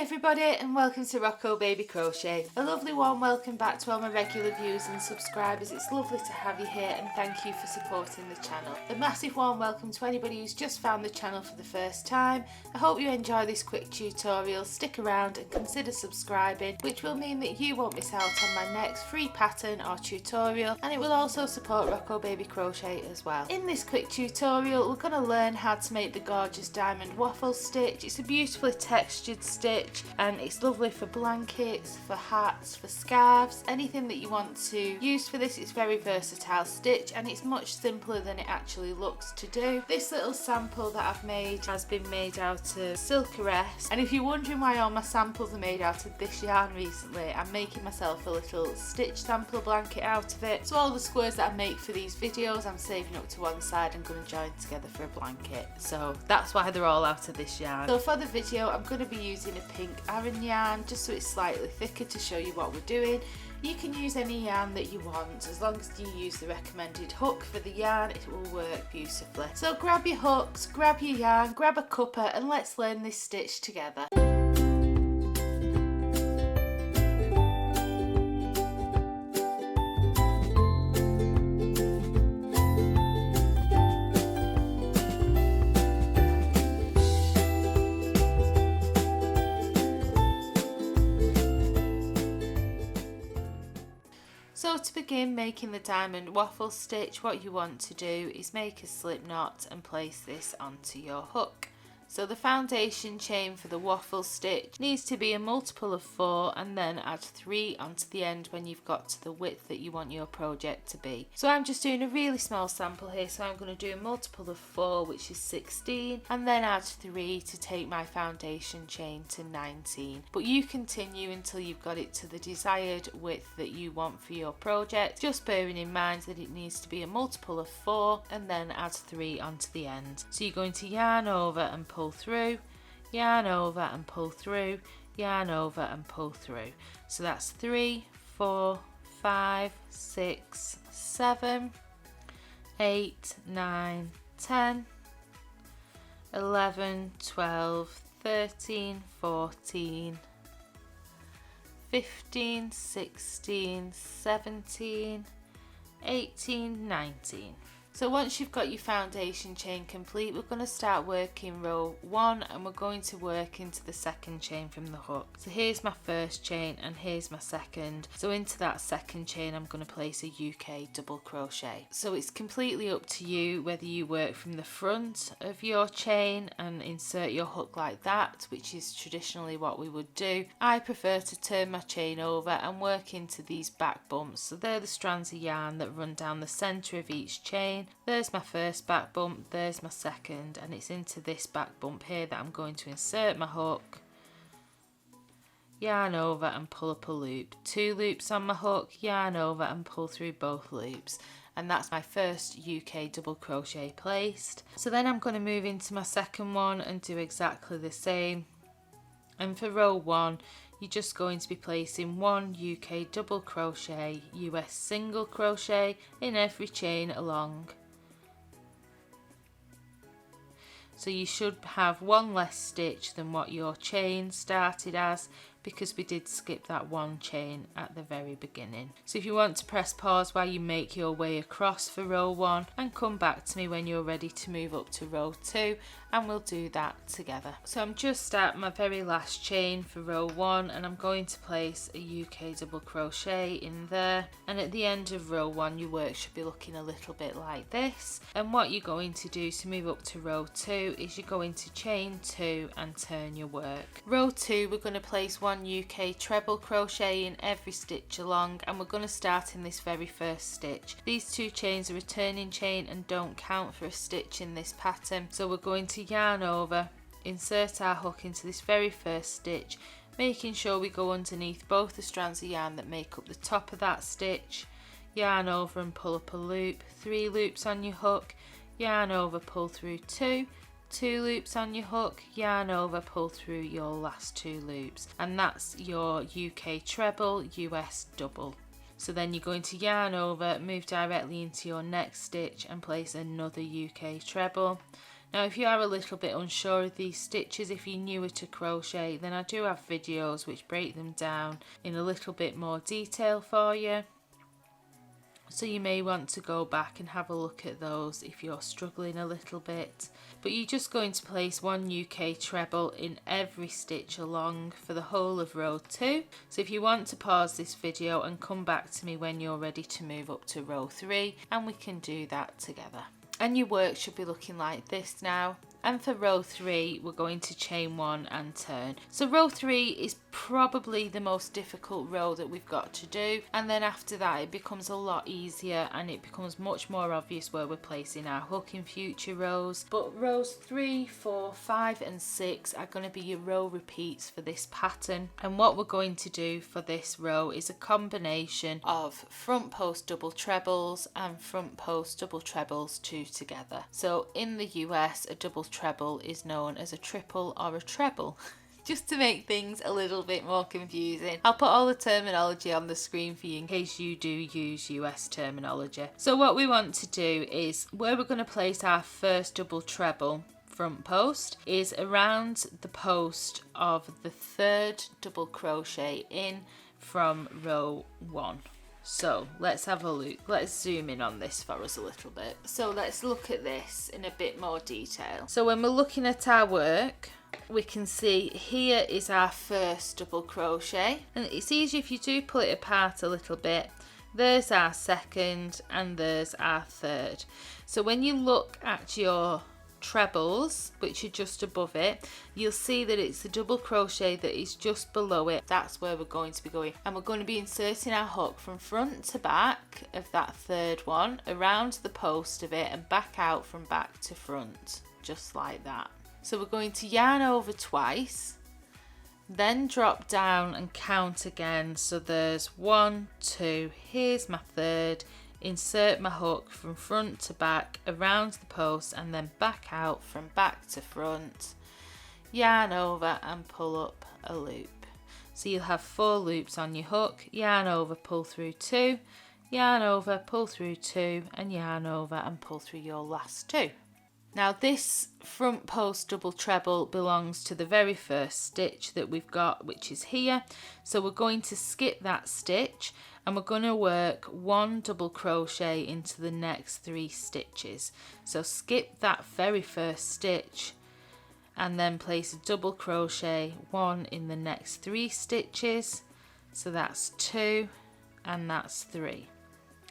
everybody, and welcome to Rocco Baby Crochet. A lovely warm welcome back to all my regular viewers and subscribers. It's lovely to have you here and thank you for supporting the channel. A massive warm welcome to anybody who's just found the channel for the first time. I hope you enjoy this quick tutorial. Stick around and consider subscribing, which will mean that you won't miss out on my next free pattern or tutorial, and it will also support Rocco Baby Crochet as well. In this quick tutorial we're going to learn how to make the gorgeous diamond waffle stitch. It's a beautifully textured stitch and it's lovely for blankets, for hats, for scarves, anything that you want to use for this. It's very versatile stitch and it's much simpler than it actually looks to do. This little sample that I've made has been made out of Silkeress, and if you're wondering why all my samples are made out of this yarn recently, I'm making myself a little stitch sample blanket out of it. So all the squares that I make for these videos I'm saving up to one side and going to join together for a blanket, so that's why they're all out of this yarn. So for the video I'm going to be using a pink Aran yarn just so it's slightly thicker to show you what we're doing. You can use any yarn that you want, as long as you use the recommended hook for the yarn it will work beautifully. So grab your hooks, grab your yarn, grab a cuppa and let's learn this stitch together. So to begin making the diamond waffle stitch, what you want to do is make a slip knot and place this onto your hook. So the foundation chain for the waffle stitch needs to be a multiple of 4 and then add 3 onto the end when you've got to the width that you want your project to be. So I'm just doing a really small sample here, so I'm going to do a multiple of 4, which is 16, and then add 3 to take my foundation chain to 19. But you continue until you've got it to the desired width that you want for your project, just bearing in mind that it needs to be a multiple of 4 and then add 3 onto the end. So you're going to yarn over and pull through, yarn over and pull through, yarn over and pull through. So that's 3, 4, 5, 6, 7, 8, 9, 10, 11, 12, 13, 14, 15, 16, 17, 18, 19. So once you've got your foundation chain complete, we're going to start working row 1 and we're going to work into the second chain from the hook. So here's my first chain and here's my second. So into that second chain I'm going to place a UK double crochet. So it's completely up to you whether you work from the front of your chain and insert your hook like that, which is traditionally what we would do. I prefer to turn my chain over and work into these back bumps. So they're the strands of yarn that run down the centre of each chain. There's my first back bump, there's my second, and it's into this back bump here that I'm going to insert my hook, yarn over and pull up a loop. 2 loops on my hook, yarn over and pull through both loops. And that's my first UK double crochet placed. So then I'm going to move into my second one and do exactly the same. And for row 1 you're just going to be placing 1 UK double crochet, US single crochet in every chain along. So you should have 1 less stitch than what your chain started as, because we did skip that 1 chain at the very beginning. So if you want to press pause while you make your way across for row 1 and come back to me when you're ready to move up to row 2 and we'll do that together. So I'm just at my very last chain for row 1 and I'm going to place a UK double crochet in there, and at the end of row 1 your work should be looking a little bit like this. And what you're going to do to move up to row 2 is you're going to chain 2 and turn your work. Row 2 we're going to place 1 UK treble crochet in every stitch along, and we're going to start in this very first stitch. These 2 chains are a turning chain and don't count for a stitch in this pattern, so we're going to yarn over, insert our hook into this very first stitch, making sure we go underneath both the strands of yarn that make up the top of that stitch, yarn over and pull up a loop, 3 loops on your hook, yarn over, pull through 2, 2 loops on your hook, yarn over, pull through your last 2 loops, and that's your UK treble, US double. So then you're going to yarn over, move directly into your next stitch and place another UK treble, Now if you are a little bit unsure of these stitches, if you're newer to crochet, then I do have videos which break them down in a little bit more detail for you. So you may want to go back and have a look at those if you're struggling a little bit. But you're just going to place 1 UK treble in every stitch along for the whole of row 2. So if you want to pause this video and come back to me when you're ready to move up to row 3, and we can do that together. And your work should be looking like this now. And for row 3, we're going to chain 1 and turn. So row 3 is probably the most difficult row that we've got to do, and then after that it becomes a lot easier and it becomes much more obvious where we're placing our hook in future rows. But rows 3, 4, 5 and 6 are going to be your row repeats for this pattern, and what we're going to do for this row is a combination of front post double trebles and front post double trebles 2 together. So in the US, a double treble is known as a triple or a treble. Just to make things a little bit more confusing, I'll put all the terminology on the screen for you in case you do use US terminology. So what we want to do is, where we're going to place our first double treble front post is around the post of the 3rd double crochet in from row 1. So let's have a look. Let's zoom in on this for us a little bit. So let's look at this in a bit more detail. So when we're looking at our work, we can see here is our first double crochet, and it's easy if you do pull it apart a little bit. There's our second and there's our third. So when you look at your trebles, which are just above it, you'll see that it's the double crochet that is just below it. That's where we're going to be going, and we're going to be inserting our hook from front to back of that third one, around the post of it and back out from back to front, just like that. So we're going to yarn over twice, then drop down and count again. So there's 1, 2, here's my third, insert my hook from front to back around the post and then back out from back to front, yarn over and pull up a loop. So you'll have 4 loops on your hook, yarn over, pull through 2, yarn over, pull through 2 and yarn over and pull through your last 2. Now this front post double treble belongs to the very first stitch that we've got, which is here. So we're going to skip that stitch and we're going to work 1 double crochet into the next 3 stitches. So skip that very first stitch and then place a double crochet 1 in the next 3 stitches. So that's 2 and that's 3.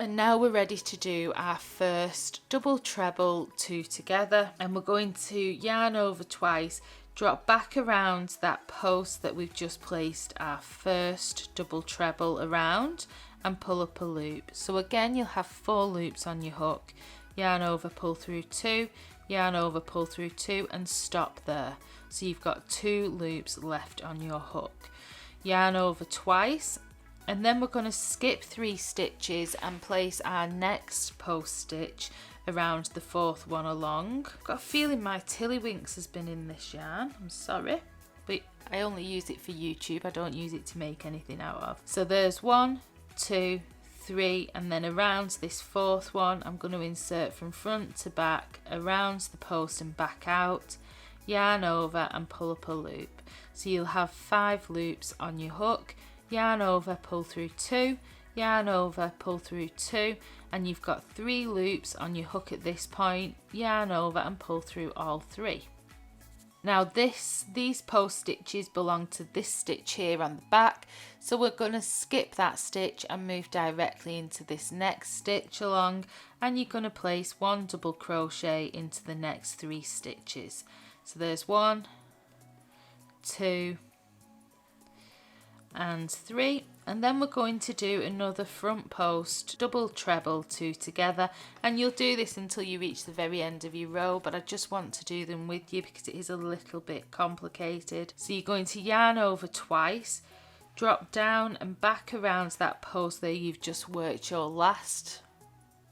And now we're ready to do our first double treble 2 together, and we're going to yarn over twice, drop back around that post that we've just placed our first double treble around and pull up a loop. So again, you'll have 4 loops on your hook, yarn over, pull through 2, yarn over, pull through 2 and stop there. So you've got 2 loops left on your hook. Yarn over twice, and then we're going to skip 3 stitches and place our next post stitch around the 4th one along. I've got a feeling my Tillywinks has been in this yarn, I'm sorry, but I only use it for YouTube, I don't use it to make anything out of. So there's 1, 2, 3, and then around this 4th one I'm going to insert from front to back around the post and back out, yarn over and pull up a loop. So you'll have 5 loops on your hook, yarn over, pull through 2, yarn over, pull through 2, and you've got 3 loops on your hook at this point, yarn over and pull through all 3. Now these post stitches belong to this stitch here on the back, so we're going to skip that stitch and move directly into this next stitch along, and you're going to place 1 double crochet into the next 3 stitches. So there's 1, 2 and 3, and then we're going to do another front post double treble 2 together, and you'll do this until you reach the very end of your row, but I just want to do them with you because it is a little bit complicated. So you're going to yarn over twice, drop down and back around that post there you've just worked your last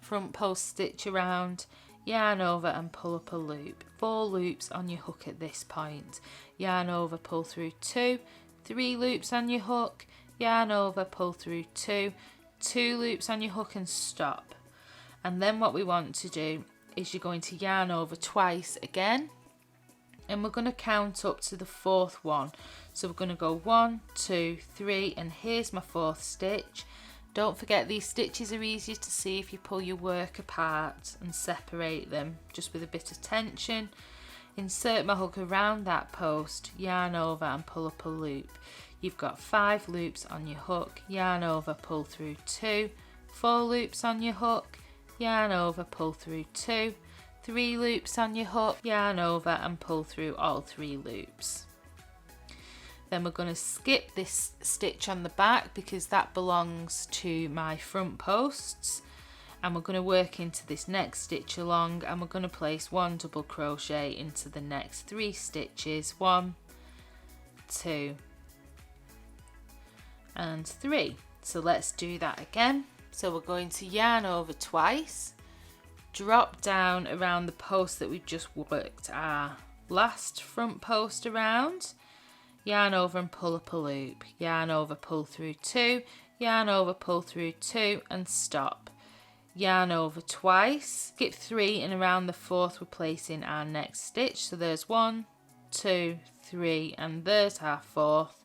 front post stitch around, yarn over and pull up a loop. 4 loops on your hook at this point, yarn over, pull through 2, 3 loops on your hook, yarn over, pull through 2, 2 loops on your hook and stop. And then what we want to do is you're going to yarn over twice again, and we're going to count up to the 4th one. So we're going to go 1, 2, 3, and here's my 4th stitch. Don't forget, these stitches are easier to see if you pull your work apart and separate them just with a bit of tension. Insert my hook around that post, yarn over and pull up a loop. You've got 5 loops on your hook, yarn over, pull through 2, 4 loops on your hook, yarn over, pull through 2, 3 loops on your hook, yarn over and pull through all 3 loops. Then we're going to skip this stitch on the back because that belongs to my front posts, and we're going to work into this next stitch along, and we're going to place 1 double crochet into the next 3 stitches, 1, 2 and 3. So let's do that again. So we're going to yarn over twice, drop down around the post that we've just worked our last front post around, yarn over and pull up a loop, yarn over, pull through 2, yarn over, pull through 2 and stop. Yarn over twice, skip 3, and around the 4th we're placing our next stitch. So there's 1, 2, 3 and there's our 4th.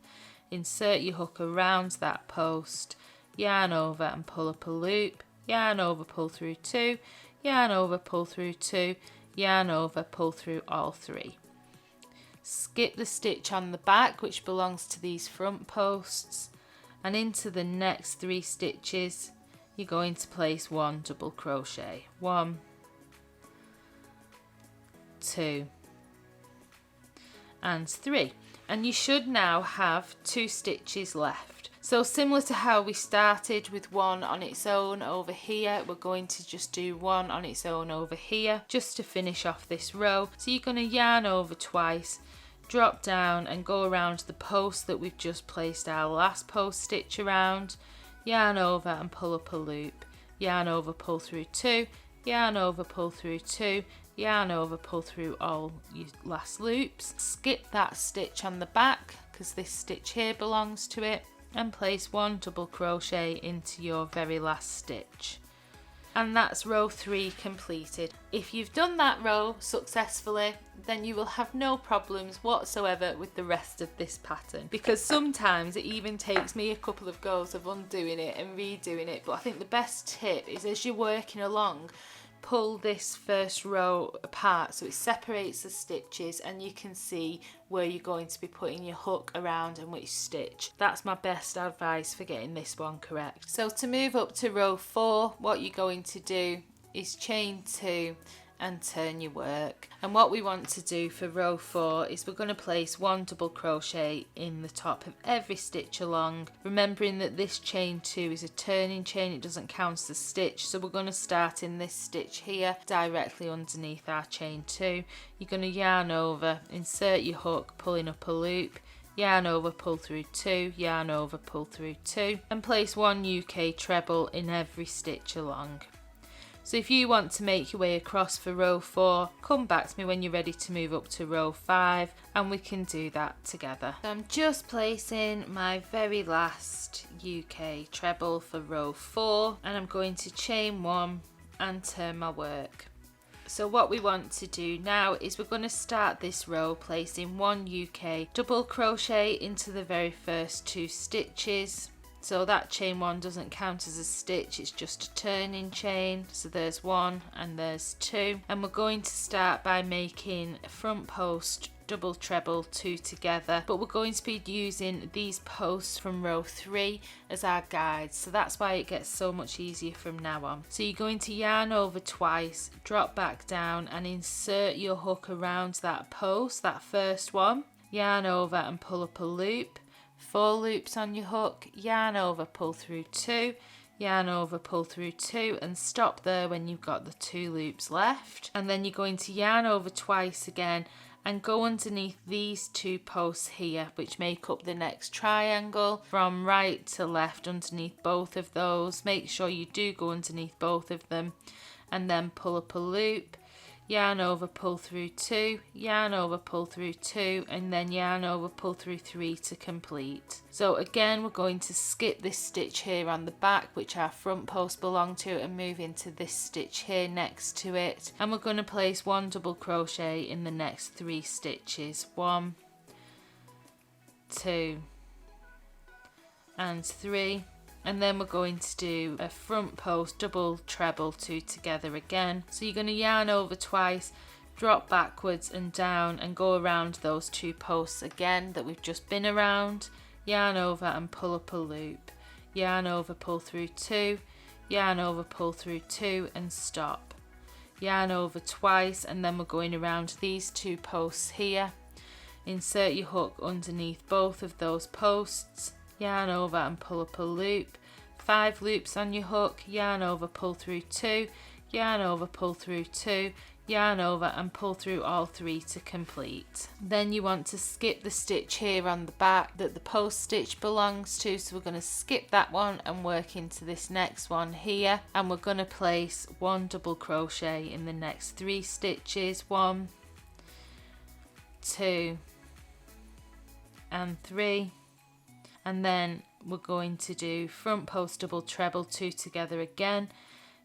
Insert your hook around that post, yarn over and pull up a loop, yarn over, pull through 2, yarn over, pull through 2, yarn over, pull through all 3. Skip the stitch on the back which belongs to these front posts, and into the next 3 stitches you're going to place 1 double crochet, 1, 2 and 3, and you should now have 2 stitches left. So similar to how we started with 1 on its own over here, we're going to just do 1 on its own over here just to finish off this row. So you're going to yarn over twice, drop down and go around the post that we've just placed our last post stitch around, yarn over and pull up a loop, yarn over, pull through 2, yarn over, pull through 2, yarn over, pull through all your last loops, skip that stitch on the back because this stitch here belongs to it, and place 1 double crochet into your very last stitch. And that's row 3 completed. If you've done that row successfully, then you will have no problems whatsoever with the rest of this pattern, because sometimes it even takes me a couple of goes of undoing it and redoing it. But I think the best tip is, as you're working along, pull this first row apart so it separates the stitches and you can see where you're going to be putting your hook around and which stitch. That's my best advice for getting this one correct. So to move up to row 4, what you're going to do is chain 2 and turn your work. And what we want to do for row 4 is we're going to place 1 double crochet in the top of every stitch along, remembering that this chain 2 is a turning chain, it doesn't count as a stitch. So we're going to start in this stitch here directly underneath our chain 2. You're going to yarn over, insert your hook, pulling up a loop, yarn over, pull through 2, yarn over, pull through 2, and place 1 UK treble in every stitch along. So if you want to make your way across for row 4, come back to me when you're ready to move up to row 5 and we can do that together. So I'm just placing my very last UK treble for row 4, and I'm going to chain 1 and turn my work. So what we want to do now is we're going to start this row placing 1 UK double crochet into the very first 2 stitches. So that chain 1 doesn't count as a stitch, it's just a turning chain. So there's 1 and there's 2, and we're going to start by making a front post double treble 2 together, but we're going to be using these posts from row 3 as our guides, so that's why it gets so much easier from now on. So you're going to yarn over twice, drop back down and insert your hook around that post, that first one, yarn over and pull up a loop, 4 loops on your hook, yarn over, pull through 2, yarn over, pull through 2 and stop there when you've got the 2 loops left. And then you're going to yarn over twice again and go underneath these 2 posts here, which make up the next triangle from right to left underneath both of those. Make sure you do go underneath both of them, and then pull up a loop, yarn over, pull through 2, yarn over, pull through 2, and then yarn over, pull through 3 to complete. So again, we're going to skip this stitch here on the back, which our front post belong to, and move into this stitch here next to it, and we're going to place 1 double crochet in the next 3 stitches. 1, 2 and 3, and then we're going to do a front post double treble 2 together again. So you're going to yarn over twice, drop backwards and down, and go around those 2 posts again that we've just been around, yarn over and pull up a loop, yarn over, pull through 2, yarn over, pull through 2 and stop, yarn over twice, and then we're going around these 2 posts here. Insert your hook underneath both of those posts, yarn over and pull up a loop, 5 loops on your hook, yarn over, pull through 2, yarn over, pull through 2, yarn over and pull through all 3 to complete. Then you want to skip the stitch here on the back that the post stitch belongs to, so we're going to skip that one and work into this next one here, and we're going to place 1 double crochet in the next 3 stitches. 1, 2 and 3, and then we're going to do front post double treble 2 together again,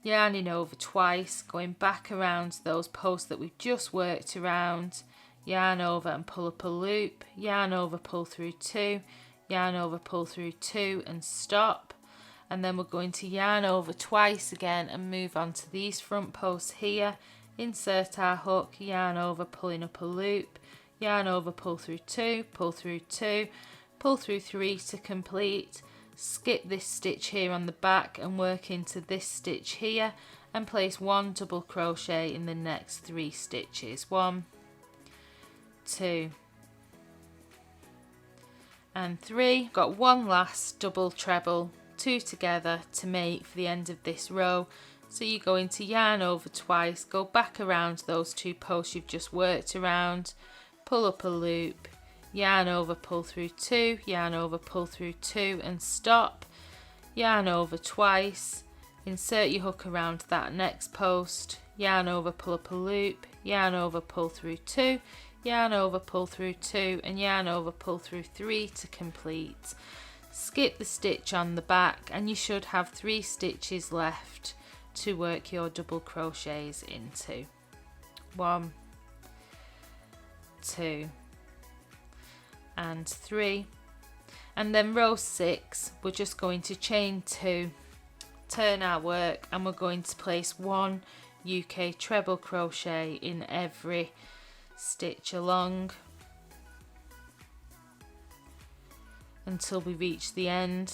yarning over twice, going back around those posts that we've just worked around, yarn over and pull up a loop, yarn over, pull through 2, yarn over, pull through 2 and stop, and then we're going to yarn over twice again and move on to these front posts here, insert our hook, yarn over, pulling up a loop, yarn over, pull through 2, pull through 2, pull through 3 to complete, skip this stitch here on the back and work into this stitch here and place 1 double crochet in the next 3 stitches. 1, 2 and 3. Got 1 last double treble 2 together to make for the end of this row. So you're going to yarn over twice, go back around those 2 posts you've just worked around, pull up a loop, yarn over, pull through 2, yarn over, pull through 2 and stop, yarn over twice, insert your hook around that next post, yarn over, pull up a loop, yarn over, pull through 2, yarn over, pull through 2 and yarn over, pull through 3 to complete. Skip the stitch on the back and you should have 3 stitches left to work your double crochets into. 1, 2 and 3, and then row 6 we're just going to chain 2, turn our work, and we're going to place 1 UK treble crochet in every stitch along until we reach the end,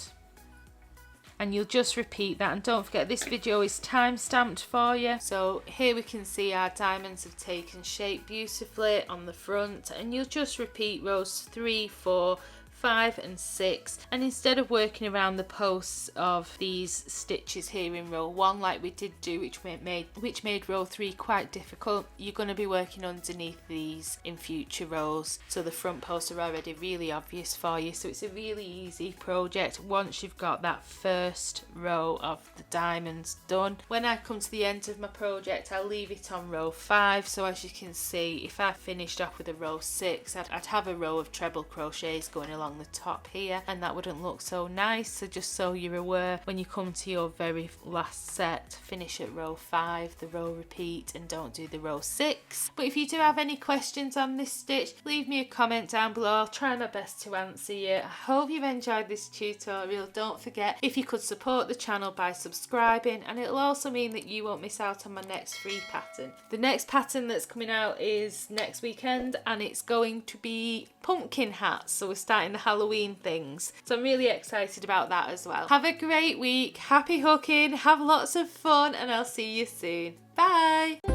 and you'll just repeat that. And don't forget, this video is time stamped for you. So here we can see our diamonds have taken shape beautifully on the front, and you'll just repeat rows 3, 4, 5 and 6, and instead of working around the posts of these stitches here in row 1 like we did do, which made row 3 quite difficult, you're going to be working underneath these in future rows, so the front posts are already really obvious for you. So it's a really easy project once you've got that first row of the diamonds done. When I come to the end of my project, I'll leave it on row 5, so as you can see, if I finished off with a row 6, I'd have a row of treble crochets going along the top here, and that wouldn't look so nice. So just so you're aware, when you come to your very last set, finish at row 5, the row repeat, and don't do the row 6. But if you do have any questions on this stitch, leave me a comment down below. I'll try my best to answer you. I hope you've enjoyed this tutorial. Don't forget, if you could support the channel by subscribing, and it'll also mean that you won't miss out on my next free pattern. The next pattern that's coming out is next weekend, and it's going to be pumpkin hats, so we're starting the Halloween things, so I'm really excited about that as well. Have a great week, happy hooking, have lots of fun, and I'll see you soon. Bye.